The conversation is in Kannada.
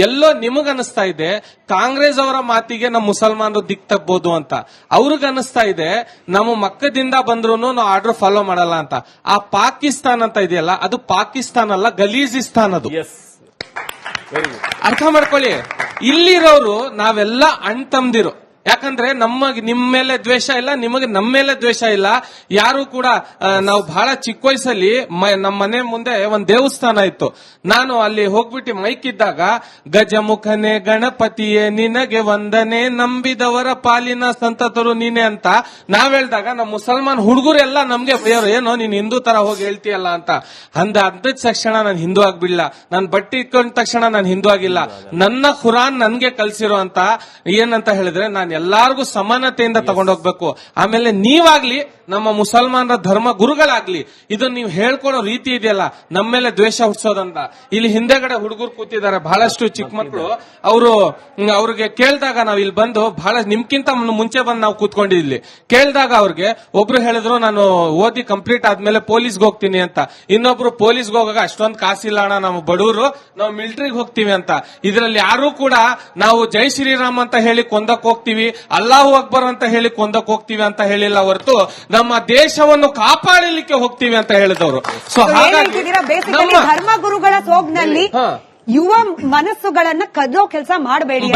ಎಲ್ಲೋ ನಿಮಗನಿಸ್ತಾ ಇದೆ ಕಾಂಗ್ರೆಸ್ ಅವರ ಮಾತಿಗೆ ನಮ್ಮ ಮುಸಲ್ಮಾನರು ದಿಕ್ ತಪ್ಪಬಹುದು ಅಂತ, ಅವ್ರಿಗನಿಸ್ತಾ ಇದೆ ನಮ್ಮ ಮಕ್ಕದಿಂದ ಬಂದ್ರು ನಾವು ಆರ್ಡರ್ ಫಾಲೋ ಮಾಡಲ್ಲ ಅಂತ. ಆ ಪಾಕಿಸ್ತಾನ ಅಂತ ಇದೆಯಲ್ಲ, ಅದು ಪಾಕಿಸ್ತಾನ ಅಲ್ಲ, ಗಲೀಜಿಸ್ತಾನ್ ಅದು. ಅರ್ಥ ಮಾಡ್ಕೊಳ್ಳಿ. ಇಲ್ಲಿರೋರು ನಾವೆಲ್ಲ ಅಣ್ತಂದಿರು. ಯಾಕಂದ್ರೆ ನಿಮ್ಮ ಮೇಲೆ ದ್ವೇಷ ಇಲ್ಲ, ನಿಮಗೆ ನಮ್ಮ ಮೇಲೆ ದ್ವೇಷ ಇಲ್ಲ. ಯಾರು ಕೂಡ ನಾವು ಬಹಳ ಚಿಕ್ಕ ವಯಸ್ಸಲ್ಲಿ ನಮ್ಮ ಮನೆ ಮುಂದೆ ಒಂದ್ ದೇವಸ್ಥಾನ ಇತ್ತು. ನಾನು ಅಲ್ಲಿ ಹೋಗ್ಬಿಟ್ಟು ಮೈಕ್ ಇದ್ದಾಗ ಗಜಮುಖನೆ ಗಣಪತಿಯೇ ನಿನಗೆ ವಂದನೆ, ನಂಬಿದವರ ಪಾಲಿನ ಸಂತತರು ನೀನೆ ಅಂತ ನಾವ್ ಹೇಳ್ದಾಗ ನಮ್ಮ ಮುಸಲ್ಮಾನ್ ಹುಡುಗರೆಲ್ಲ ನಮ್ಗೆ ಬೈಯೋರು, ಏನೋ ನೀನ್ ಹಿಂದೂ ತರ ಹೋಗಿ ಹೇಳ್ತೀಯಲ್ಲ ಅಂತ. ಅಂದ ತಕ್ಷಣ ನಾನು ಹಿಂದೂ ಆಗ್ಬಿಡ್ಲ, ನಾನು ಬಟ್ಟೆ ಇಟ್ಕೊಂಡ ತಕ್ಷಣ ನಾನು ಹಿಂದೂ ಆಗಿಲ್ಲ. ನನ್ನ ಖುರಾನ್ ನನ್ಗೆ ಕಲ್ಸಿರೋ ಅಂತ ಏನಂತ ಹೇಳಿದ್ರೆ, ನಾನು ಎಲ್ಲಾರ್ಗು ಸಮಾನತೆಯಿಂದ ತಗೊಂಡೋಗ್ಬೇಕು. ಆಮೇಲೆ ನೀವಾಗ್ಲಿ ನಮ್ಮ ಮುಸಲ್ಮಾನರ ಧರ್ಮ ಗುರುಗಳಾಗ್ಲಿ ಇದನ್ನ ನೀವು ಹೇಳ್ಕೊಡೋ ರೀತಿ ಇದೆಯಲ್ಲ, ನಮ್ಮ ಮೇಲೆ ದ್ವೇಷ ಹುಡ್ಸೋದಂತ. ಇಲ್ಲಿ ಹಿಂದೆಗಡೆ ಹುಡುಗರು ಕೂತಿದ್ದಾರೆ, ಬಹಳಷ್ಟು ಚಿಕ್ಕ ಮಕ್ಕಳು. ಅವ್ರಿಗೆ ಕೇಳಿದಾಗ ನಾವ್ ಇಲ್ಲಿ ಬಂದು ಬಹಳ ನಿಮ್ಗಿಂತ ಮುಂಚೆ ಬಂದು ನಾವು ಕೂತ್ಕೊಂಡಿದ್ವಿ. ಕೇಳಿದಾಗ ಅವ್ರಿಗೆ ಒಬ್ರು ಹೇಳಿದ್ರು ನಾನು ಓದಿ ಕಂಪ್ಲೀಟ್ ಆದ್ಮೇಲೆ ಪೊಲೀಸ್ಗೆ ಹೋಗ್ತೀನಿ ಅಂತ. ಇನ್ನೊಬ್ರು ಪೊಲೀಸ್ಗೆ ಹೋಗಾಗ ಅಷ್ಟೊಂದು ಕಾಸಿಲ್ಲ ಅಣ್ಣ, ನಾವು ಬಡವರು, ನಾವು ಮಿಲಿಟರಿಗೆ ಹೋಗ್ತೀವಿ ಅಂತ. ಇದರಲ್ಲಿ ಯಾರು ಕೂಡ ನಾವು ಜೈ ಶ್ರೀರಾಮ್ ಅಂತ ಹೇಳಿ ಕೊಂದಕ್ ಹೋಗ್ತೀವಿ, ಅಲ್ಲಾಹು ಅಕ್ಬರ್ ಅಂತ ಹೇಳಿ ಕೊಂದಕ್ ಹೋಗ್ತೀವಿ ಅಂತ ಹೇಳಿಲ್ಲ ಹೊರತು ನಮ್ಮ ದೇಶವನ್ನು ಕಾಪಾಡಲಿಕ್ಕೆ ಹೋಗ್ತೀವಿ ಅಂತ ಹೇಳಿದವರು. ಸೊ ಹಾಗಾಗಿ ಧರ್ಮ ಗುರುಗಳ ಸೋಗ್ನಲ್ಲಿ ಯುವ ಮನಸ್ಸುಗಳನ್ನ ಕದೋ ಕೆಲಸ ಮಾಡಬೇಡಿ.